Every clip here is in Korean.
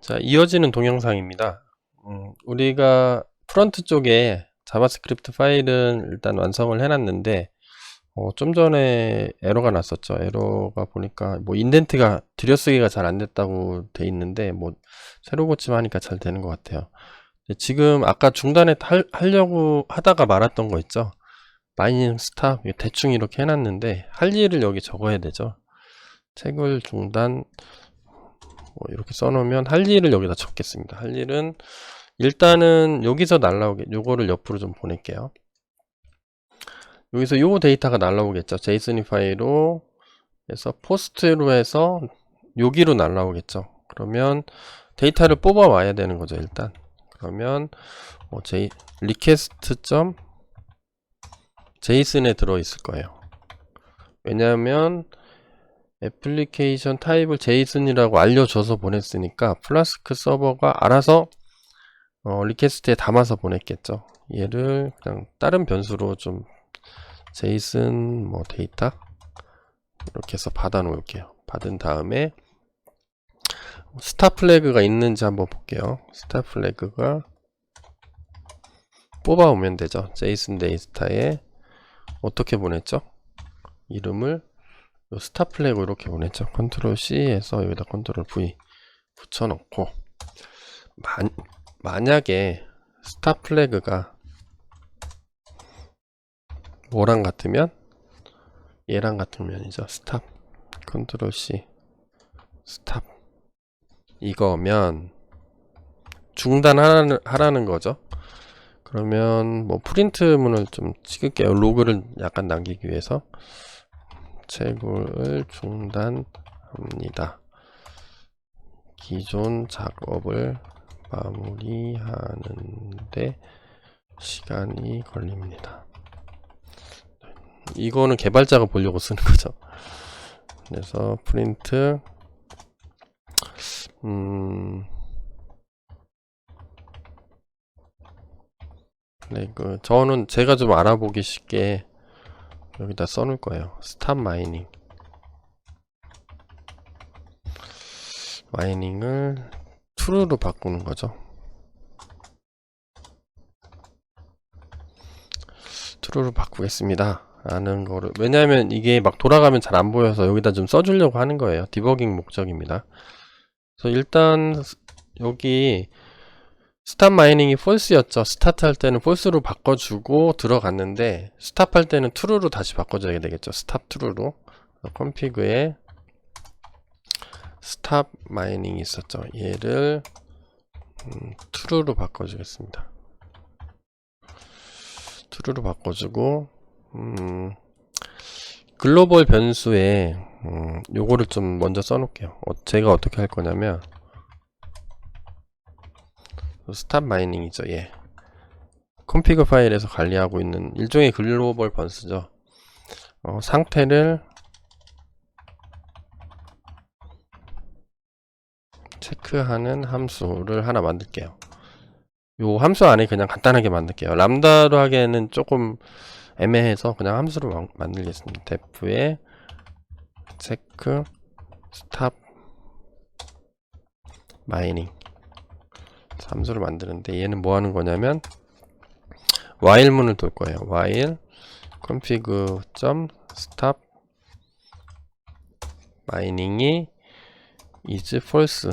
자, 이어지는 동영상입니다. 우리가 프론트 쪽에 자바스크립트 파일은 일단 완성을 해놨는데, 좀 전에 에러가 났었죠. 에러가 보니까 뭐 인덴트가 들여쓰기가 잘 안 됐다고 돼 있는데, 뭐 새로 고치면 하니까 잘 되는 것 같아요. 지금 아까 중단에 하려고 하다가 말았던 거 있죠. 마이닝 스탑 대충 이렇게 해놨는데 할 일을 여기 적어야 되죠. 책을 중단 이렇게 써놓으면 할 일을 여기다 적겠습니다. 할 일은 일단은 여기서 날라오게 요거를 옆으로 좀 보낼게요. 여기서 요 데이터가 날라오겠죠. 제이슨 파일로 해서 포스트로 해서 여기로 날라오겠죠. 그러면 데이터를 뽑아 와야 되는 거죠. 일단 그러면 request.json에 들어 있을 거예요. 왜냐하면 애플리케이션 타입을 제이슨이라고 알려줘서 보냈으니까 플라스크 서버가 알아서 리퀘스트에 담아서 보냈겠죠. 얘를 그냥 다른 변수로 좀 제이슨 뭐 데이터 이렇게 해서 받아 놓을게요. 받은 다음에 스타 플래그가 있는지 한번 볼게요. 스타 플래그가 뽑아 오면 되죠. 제이슨 데이터에 어떻게 보냈죠? 이름을 스타 플래그 이렇게 보냈죠. 컨트롤 C 해서 여기다 컨트롤 V 붙여놓고 만약에 스타 플래그가 뭐랑 같으면 얘랑 같으면이죠. 스탑 컨트롤 C 스탑 이거면 중단하라는 거죠. 그러면 뭐 프린트문을 좀 찍을게요. 로그를 약간 남기기 위해서 책을 중단합니다. 기존 작업을 마무리하는데 시간이 걸립니다. 이거는 개발자가 보려고 쓰는 거죠. 그래서 프린트 플래그 저는 제가 좀 알아보기 쉽게 여기다 써놓을 거예요. 스탑 마이닝을 true로 바꾸는 거죠. true로 바꾸겠습니다. 라는 거를 왜냐하면 이게 막 돌아가면 잘 안 보여서 여기다 좀 써주려고 하는 거예요. 디버깅 목적입니다. 그래서 일단 여기 스탑 마이닝이 false였죠. 스타트 할 때는 false로 바꿔주고 들어갔는데 스탑 할 때는 true로 다시 바꿔줘야 되겠죠. 스탑 true로 config에 스탑 마이닝이 있었죠. 얘를 true로 바꿔주겠습니다. true로 바꿔주고 글로벌 변수에 요거를 좀 먼저 써놓을게요. 제가 어떻게 할 거냐면 스탑 마이닝이죠. 예. config 파일에서 관리하고 있는 일종의 글로벌 변수죠. 상태를 체크하는 함수를 하나 만들게요. 요 함수 안에 그냥 간단하게 만들게요. 람다로 하기에는 조금 애매해서 그냥 함수로 만들겠습니다. def에 체크 스탑 마이닝 함수를 만드는데 얘는 뭐 하는 거냐면 while 문을 돌 거예요. while config.stop mining이 is false.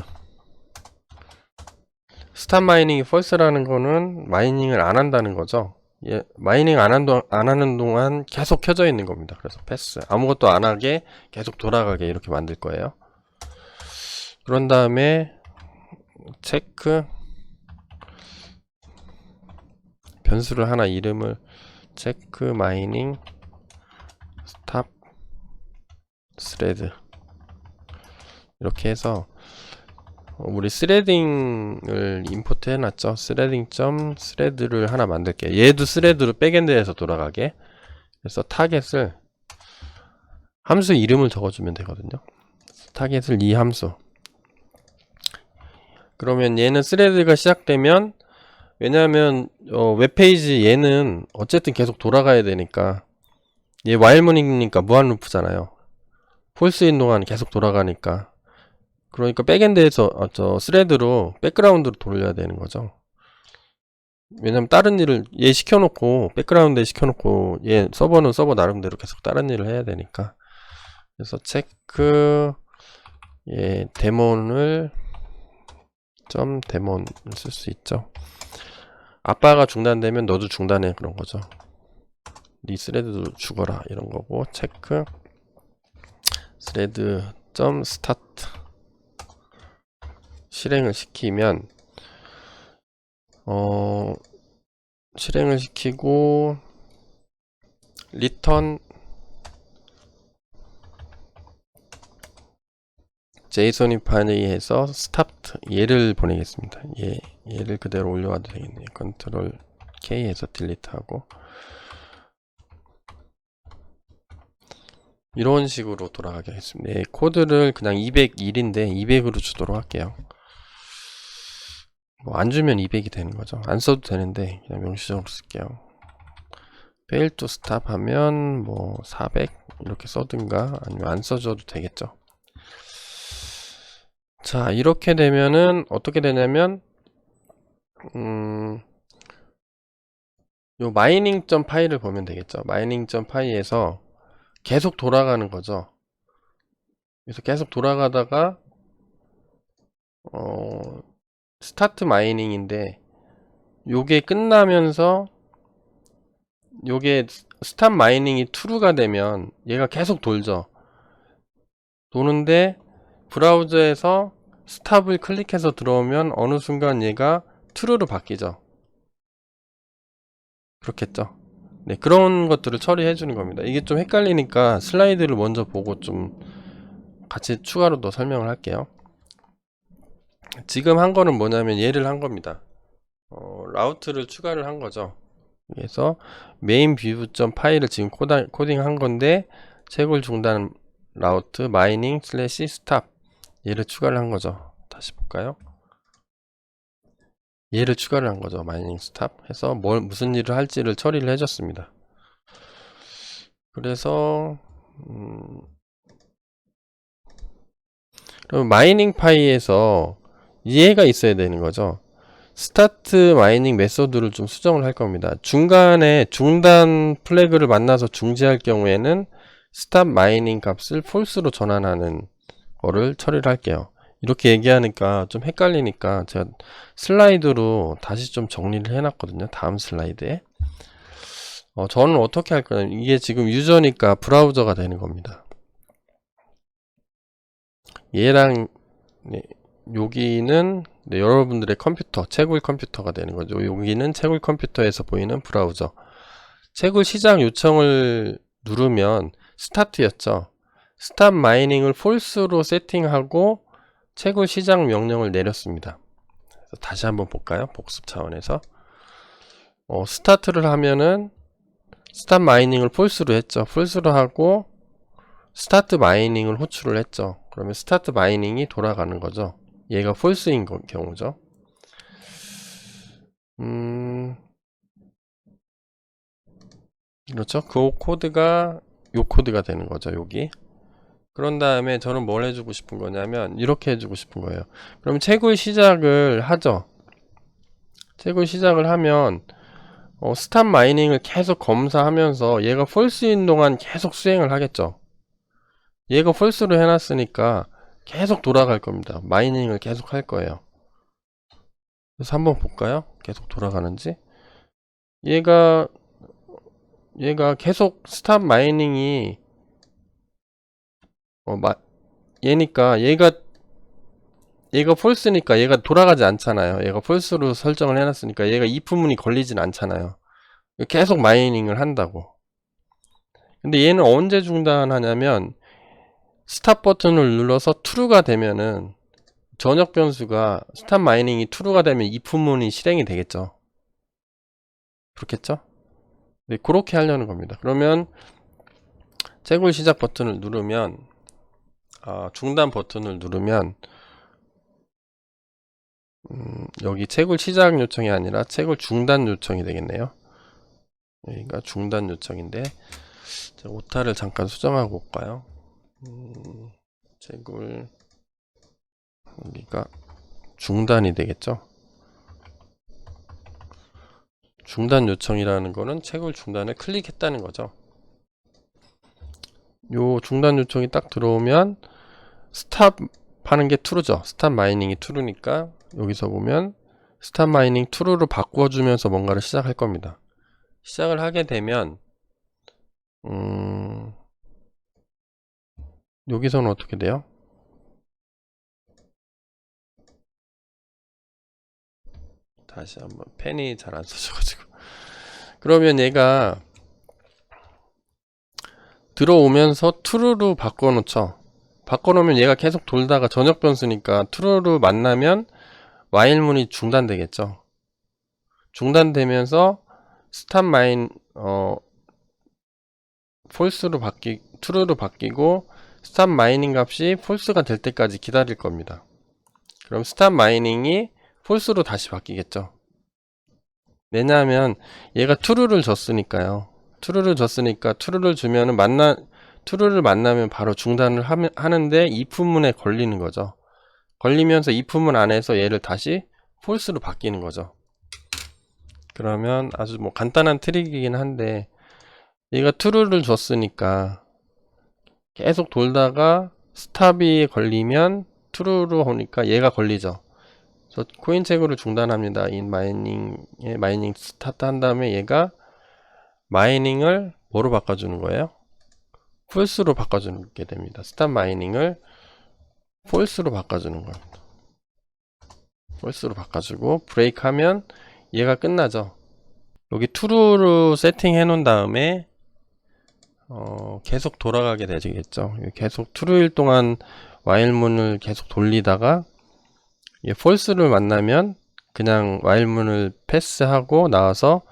스탑 마이닝이 false라는 거는 마이닝을 안 한다는 거죠. 마이닝 안 하는 동안 계속 켜져 있는 겁니다. 그래서 패스 아무것도 안 하게 계속 돌아가게 이렇게 만들 거예요. 그런 다음에 체크 변수를 하나 이름을 체크 마이닝 스탑 스레드 이렇게 해서 우리 스레딩을 임포트 해놨죠. 스레딩.스레드를 하나 만들게요. 얘도 스레드로 백엔드에서 돌아가게. 그래서 타겟을 함수 이름을 적어주면 되거든요. 타겟을 이 함수. 그러면 얘는 스레드가 시작되면 왜냐하면 웹페이지 얘는 어쨌든 계속 돌아가야 되니까 얘 while 문이니까 무한 루프잖아요. 폴스인 동안 계속 돌아가니까 그러니까 백엔드에서 저 스레드로 백그라운드로 돌려야 되는 거죠. 왜냐면 다른 일을 얘 시켜놓고 백그라운드에 시켜놓고 얘 서버는 서버 나름대로 계속 다른 일을 해야 되니까. 그래서 체크 얘 데몬을 점 데몬을 쓸 수 있죠. 아빠가 중단되면 너도 중단해, 그런 거죠. 네 스레드도 죽어라 이런 거고, 체크 스레드 점 스타트 실행을 시키면 실행을 시키고 리턴 JSON이파이에서 스타트 얘를 보내겠습니다. 얘를 그대로 올려와도 되겠네요. 컨트롤 K에서 딜리트하고 이런 식으로 돌아가게 하겠습니다. 코드를 그냥 201인데 200으로 주도록 할게요. 뭐 안 주면 200이 되는 거죠. 안 써도 되는데 그냥 명시적으로 쓸게요. fail to stop 하면 뭐 400 이렇게 써든가 아니면 안 써줘도 되겠죠. 자, 이렇게 되면은 어떻게 되냐면 요 마이닝 파일을 보면 되겠죠. 마이닝 파일에서 계속 돌아가는 거죠. 그래서 계속 돌아가다가 스타트 마이닝인데 요게 끝나면서 요게 스탑 마이닝이 true가 되면 얘가 계속 돌죠. 도는데 브라우저에서 스탑을 클릭해서 들어오면 어느 순간 얘가 true로 바뀌죠. 그렇겠죠. 네, 그런 것들을 처리해 주는 겁니다. 이게 좀 헷갈리니까 슬라이드를 먼저 보고 좀 같이 추가로 더 설명을 할게요. 지금 한 거는 뭐냐면 얘를 한 겁니다. 라우트를 추가를 한 거죠. 그래서 메인 뷰 파일을 지금 코딩 한 건데 채굴 중단 라우트 마이닝 슬래시 스탑 얘를 추가를 한 거죠. 다시 볼까요? 얘를 추가를 한 거죠. 마이닝 스탑 해서 무슨 일을 할지를 처리를 해줬습니다. 그래서 그럼 마이닝 파이에서 얘가 있어야 되는 거죠. 스타트 마이닝 메소드를 좀 수정을 할 겁니다. 중간에 중단 플래그를 만나서 중지할 경우에는 스탑 마이닝 값을 폴스로 전환하는 거를 처리를 할게요. 이렇게 얘기하니까 좀 헷갈리니까 제가 슬라이드로 다시 좀 정리를 해놨거든요. 다음 슬라이드에. 저는 어떻게 할 거냐면 이게 지금 유저니까 브라우저가 되는 겁니다. 얘랑 네, 여기는 네, 여러분들의 컴퓨터, 채굴 컴퓨터가 되는 거죠. 여기는 채굴 컴퓨터에서 보이는 브라우저. 채굴 시작 요청을 누르면 스타트였죠. 스탑 마이닝을 폴스로 세팅하고 채굴 시작 명령을 내렸습니다. 다시 한번 볼까요? 복습 차원에서. 스타트를 하면은 스탑 마이닝을 폴스로 했죠. 폴스로 하고 스타트 마이닝을 호출을 했죠. 그러면 스타트 마이닝이 돌아가는 거죠. 얘가 폴스인 경우죠. 그렇죠. 그 코드가 요 코드가 되는 거죠. 여기. 그런 다음에 저는 뭘 해주고 싶은 거냐면 이렇게 해주고 싶은 거예요. 그럼 채굴 시작을 하죠. 채굴 시작을 하면 스탑 마이닝을 계속 검사하면서 얘가 폴스인 동안 계속 수행을 하겠죠. 얘가 폴스로 해놨으니까 계속 돌아갈 겁니다. 마이닝을 계속 할 거예요. 그래서 한번 볼까요? 계속 돌아가는지. 얘가 계속 스탑 마이닝이 얘가 폴스니까 얘가 돌아가지 않잖아요. 얘가 폴스로 설정을 해놨으니까 얘가 if문이 걸리진 않잖아요. 계속 마이닝을 한다고. 근데 얘는 언제 중단하냐면 스탑 버튼을 눌러서 true가 되면은 전역 변수가 스탑 마이닝이 true가 되면 if문이 실행이 되겠죠. 그렇겠죠? 네, 그렇게 하려는 겁니다. 그러면 채굴 시작 버튼을 누르면 중단 버튼을 누르면 여기 채굴 시작 요청이 아니라 채굴 중단 요청이 되겠네요. 여기가 중단 요청인데 제가 오타를 잠깐 수정하고 올까요? 채굴 여기가 중단이 되겠죠. 중단 요청이라는 거는 채굴 중단을 클릭했다는 거죠. 요 중단 요청이 딱 들어오면 스탑 하는 게 true죠. 스탑 마이닝이 true니까 여기서 보면 스탑 마이닝 true로 바꿔주면서 뭔가를 시작할 겁니다. 시작을 하게 되면 여기서는 어떻게 돼요? 다시 한번 펜이 잘 안 써져가지고 그러면 얘가 들어오면서 true로 바꿔놓죠. 바꿔놓으면 얘가 계속 돌다가 전역 변수니까 true로 만나면 while문이 중단되겠죠. 중단되면서 스탑 마인 false로 true로 바뀌고 스탑 마이닝 값이 false가 될 때까지 기다릴 겁니다. 그럼 스탑 마이닝이 false로 다시 바뀌겠죠. 왜냐하면 얘가 true를 줬으니까요. true를 줬으니까 true를 주면은 true를 만나면 바로 중단을 하는데 if문에 걸리는 거죠. 걸리면서 if문 안에서 얘를 다시 false로 바뀌는 거죠. 그러면 아주 뭐 간단한 트릭이긴 한데 얘가 true를 줬으니까 계속 돌다가 스탑이 걸리면 true로 오니까 얘가 걸리죠. 저 코인 채굴을 중단합니다. in 마이닝에 마이닝 스타트 한 다음에 얘가 마이닝을 뭐로 바꿔주는 거예요? false로 바꿔주게 됩니다. 스탑 마이닝을 false로 바꿔주는 겁니다. false로 바꿔주고 브레이크 하면 얘가 끝나죠. 여기 true로 세팅해 놓은 다음에 계속 돌아가게 되겠죠. 계속 true일 동안 while문을 계속 돌리다가 false를 만나면 그냥 while문을 패스하고 나와서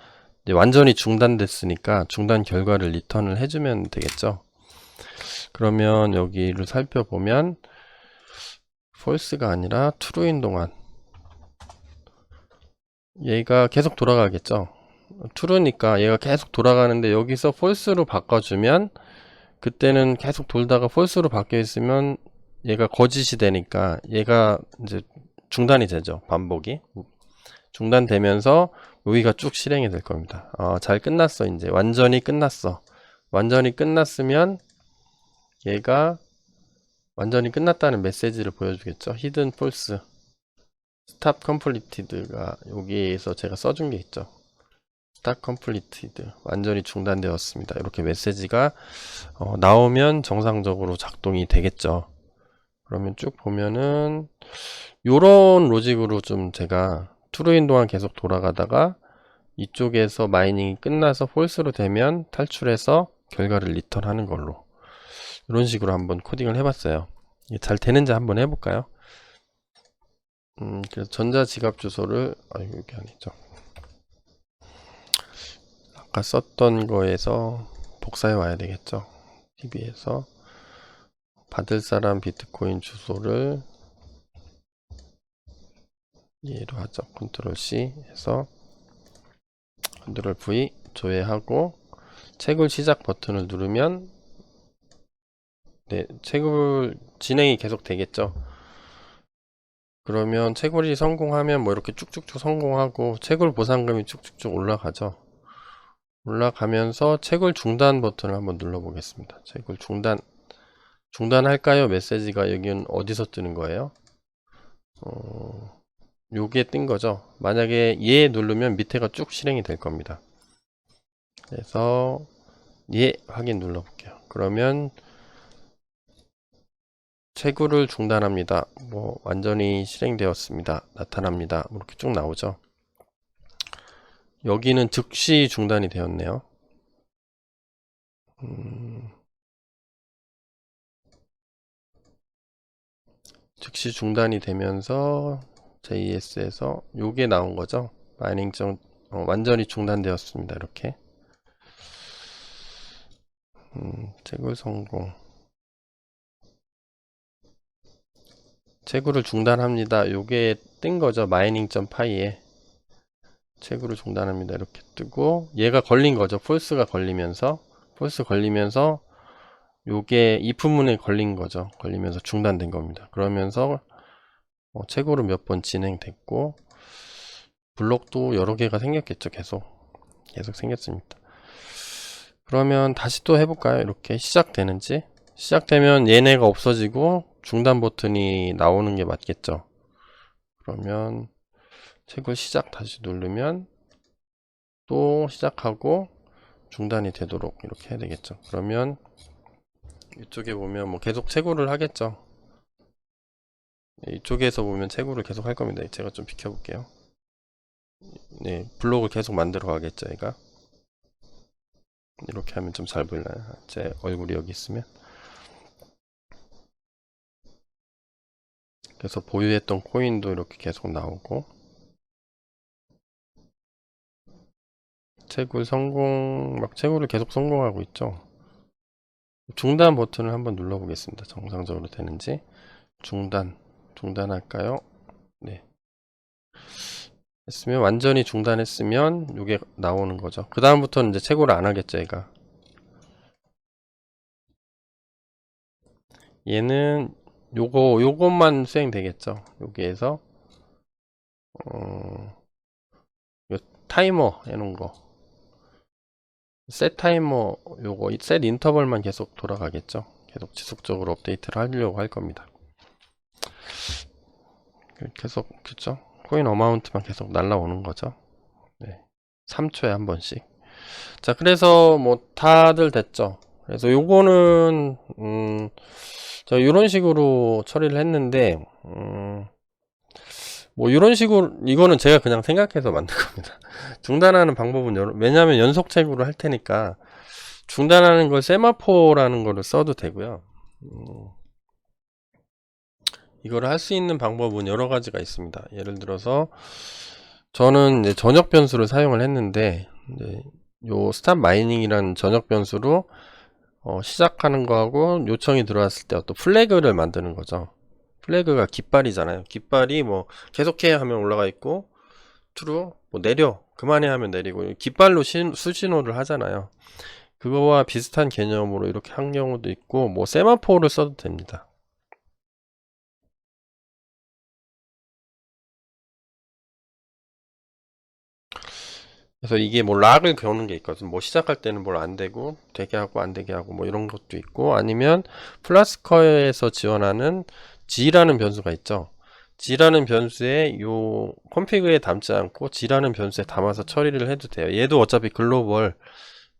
이제 완전히 중단됐으니까 중단 결과를 리턴을 해주면 되겠죠. 그러면 여기를 살펴보면 false가 아니라 true인 동안 얘가 계속 돌아가겠죠. true니까 얘가 계속 돌아가는데 여기서 false로 바꿔주면 그때는 계속 돌다가 false로 바뀌어 있으면 얘가 거짓이 되니까 얘가 이제 중단이 되죠. 반복이 중단되면서 여기가 쭉 실행이 될 겁니다. 잘 끝났어. 이제 완전히 끝났어. 완전히 끝났으면 얘가 완전히 끝났다는 메시지를 보여주겠죠. hidden false stop completed가 여기에서 제가 써준 게 있죠. stop completed 완전히 중단되었습니다. 이렇게 메시지가 나오면 정상적으로 작동이 되겠죠. 그러면 쭉 보면은 요런 로직으로 좀 제가 true인 동안 계속 돌아가다가 이쪽에서 마이닝이 끝나서 false로 되면 탈출해서 결과를 리턴하는 걸로 이런 식으로 한번 코딩을 해봤어요. 이게 잘 되는지 한번 해볼까요? 그래서 전자지갑 주소를 여기 아니죠. 아까 썼던 거에서 복사해 와야 되겠죠. TV에서 받을 사람 비트코인 주소를 얘로 하죠. 컨트롤 C 해서 컨트롤 V 조회하고 채굴 시작 버튼을 누르면 채굴 진행이 계속 되겠죠. 그러면 채굴이 성공하면 뭐 이렇게 쭉쭉쭉 성공하고 채굴 보상금이 쭉쭉쭉 올라가죠. 올라가면서 채굴 중단 버튼을 한번 눌러 보겠습니다. 채굴 중단할까요? 메시지가 여기는 어디서 뜨는 거예요? 요게 뜬 거죠. 만약에 얘 누르면 밑에가 쭉 실행이 될 겁니다. 그래서 얘 확인 눌러 볼게요. 그러면 채굴을 중단합니다. 뭐 완전히 실행되었습니다. 나타납니다. 이렇게 쭉 나오죠. 여기는 즉시 중단이 되었네요. 즉시 중단이 되면서 JS에서 요게 나온 거죠. 마이닝 완전히 중단되었습니다. 이렇게 채굴 성공. 채굴을 중단합니다. 요게 뜬 거죠. 마이닝.py에 채굴을 중단합니다. 이렇게 뜨고 얘가 걸린 거죠. false가 걸리면서 false 걸리면서 요게 if문에 걸린 거죠. 걸리면서 중단된 겁니다. 그러면서 채굴은 몇 번 진행됐고, 블록도 여러 개가 생겼겠죠. 계속 생겼습니다. 그러면 다시 또 해볼까요? 이렇게 시작되는지. 시작되면 얘네가 없어지고 중단 버튼이 나오는 게 맞겠죠. 그러면 채굴 시작 다시 누르면 또 시작하고 중단이 되도록 이렇게 해야 되겠죠. 그러면 이쪽에 보면 뭐 계속 채굴을 하겠죠. 이쪽에서 보면 채굴을 계속 할 겁니다. 제가 좀 비켜볼게요. 네, 블록을 계속 만들어 가겠죠. 얘가 이렇게 하면 좀 잘 보이나요? 제 얼굴이 여기 있으면. 그래서 보유했던 코인도 이렇게 계속 나오고, 채굴 성공, 막 채굴을 계속 성공하고 있죠. 중단 버튼을 한번 눌러 보겠습니다. 정상적으로 되는지. 중단할까요? 네. 했으면, 완전히 중단했으면 이게 나오는 거죠. 그 다음부터는 이제 채굴을 안 하겠죠. 얘가 얘는 요것만 수행되겠죠. 여기에서 요 타이머 해놓은 거, 셋 타이머, 요거 셋 인터벌만 계속 돌아가겠죠. 계속 지속적으로 업데이트를 하려고 할 겁니다. 계속, 그쵸? 코인 어마운트만 계속 날라오는 거죠. 네. 3초에 한 번씩. 자, 그래서 뭐 다들 됐죠. 그래서 요거는 저 이런 식으로 처리를 했는데, 뭐 이런 식으로, 이거는 제가 그냥 생각해서 만든 겁니다. 중단하는 방법은 왜냐하면 연속 채굴을 할 테니까 중단하는 걸 세마포라는 거를 써도 되고요. 이거를 할 수 있는 방법은 여러 가지가 있습니다. 예를 들어서 저는 이제 전역 변수를 사용을 했는데, 이제 요 스탑 마이닝이라는 전역 변수로 시작하는 거하고 요청이 들어왔을 때 어떤 플래그를 만드는 거죠. 플래그가 깃발이잖아요. 깃발이 뭐 계속해 하면 올라가 있고, true 뭐 내려 그만해 하면 내리고, 깃발로 수신호를 하잖아요. 그거와 비슷한 개념으로 이렇게 한 경우도 있고, 뭐 세마포를 써도 됩니다. 그래서 이게 뭐 락을 거는 게 있거든. 뭐 시작할 때는 뭘 안 되고 되게 하고 안 되게 하고 뭐 이런 것도 있고, 아니면 플라스커에서 지원하는 G라는 변수가 있죠. G라는 변수에 요 컴피그에 담지 않고 G라는 변수에 담아서 처리를 해도 돼요. 얘도 어차피 글로벌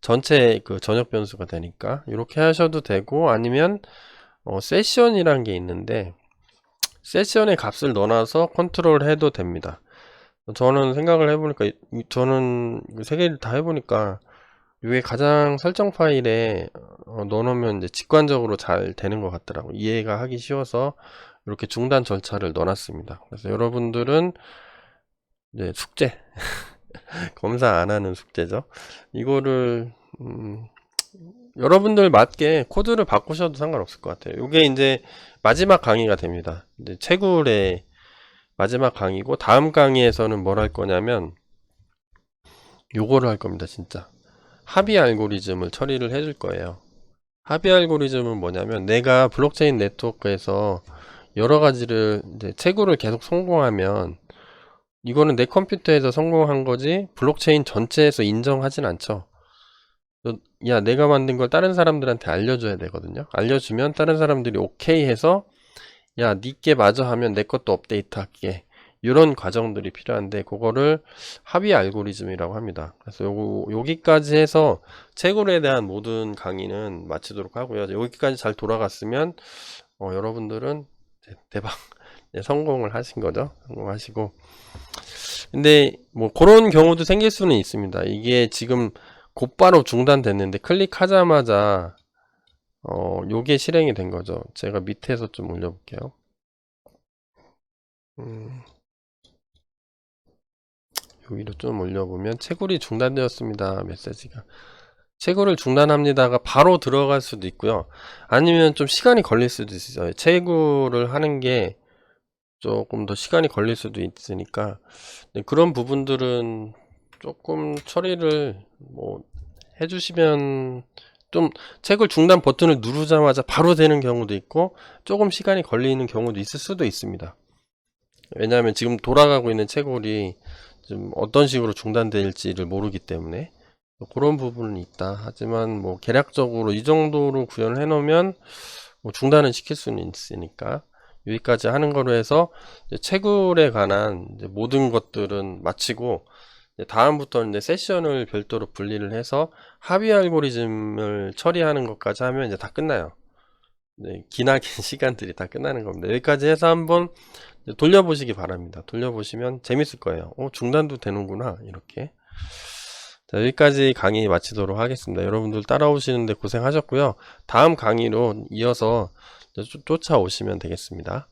전체 그 전역 변수가 되니까 이렇게 하셔도 되고, 아니면 세션이라는 게 있는데 세션의 값을 넣어놔서 컨트롤 해도 됩니다. 저는 생각을 해보니까, 저는 세 개를 다 해보니까 이게 가장 설정 파일에 넣어놓으면 이제 직관적으로 잘 되는 것 같더라고. 이해가 하기 쉬워서 이렇게 중단 절차를 넣어놨습니다. 그래서 여러분들은 이제 숙제 검사 안 하는 숙제죠. 이거를 여러분들 맞게 코드를 바꾸셔도 상관없을 것 같아요. 이게 이제 마지막 강의가 됩니다. 이제 채굴의 마지막 강의고, 다음 강의에서는 뭘 할 거냐면 요거를 할 겁니다. 진짜 합의 알고리즘을 처리를 해줄 거예요. 합의 알고리즘은 뭐냐면, 내가 블록체인 네트워크에서 여러 가지를 이제 채굴을 계속 성공하면 이거는 내 컴퓨터에서 성공한 거지 블록체인 전체에서 인정하진 않죠. 야, 내가 만든 걸 다른 사람들한테 알려줘야 되거든요. 알려주면 다른 사람들이 오케이 해서, 야, 니께 맞아 하면 내 것도 업데이트 할게. 이런 과정들이 필요한데, 그거를 합의 알고리즘이라고 합니다. 그래서 여기까지 해서 채굴에 대한 모든 강의는 마치도록 하고요. 여기까지 잘 돌아갔으면 여러분들은 대박 네, 성공을 하신 거죠. 성공하시고, 근데 뭐 그런 경우도 생길 수는 있습니다. 이게 지금 곧바로 중단됐는데 클릭하자마자 요게 실행이 된 거죠. 제가 밑에서 좀 올려볼게요. 여기로 좀 올려보면 채굴이 중단되었습니다. 메시지가. 채굴을 중단합니다가 바로 들어갈 수도 있고요. 아니면 좀 시간이 걸릴 수도 있어요. 채굴을 하는 게 조금 더 시간이 걸릴 수도 있으니까, 그런 부분들은 조금 처리를 뭐 해주시면, 좀 채굴 중단 버튼을 누르자마자 바로 되는 경우도 있고 조금 시간이 걸리는 경우도 있을 수도 있습니다. 왜냐하면 지금 돌아가고 있는 채굴이 좀 어떤 식으로 중단될지를 모르기 때문에 그런 부분은 있다. 하지만 뭐 계략적으로 이 정도로 구현을 해 놓으면 뭐 중단은 시킬 수는 있으니까 여기까지 하는 거로 해서 이제 채굴에 관한 이제 모든 것들은 마치고 이제 다음부터는 이제 세션을 별도로 분리를 해서 합의 알고리즘을 처리하는 것까지 하면 이제 다 끝나요. 네, 기나긴 시간들이 다 끝나는 겁니다. 여기까지 해서 한번 돌려보시기 바랍니다. 돌려보시면 재밌을 거예요. 중단도 되는구나 이렇게. 자, 여기까지 강의 마치도록 하겠습니다. 여러분들 따라오시는데 고생하셨고요. 다음 강의로 이어서 쫓아오시면 되겠습니다.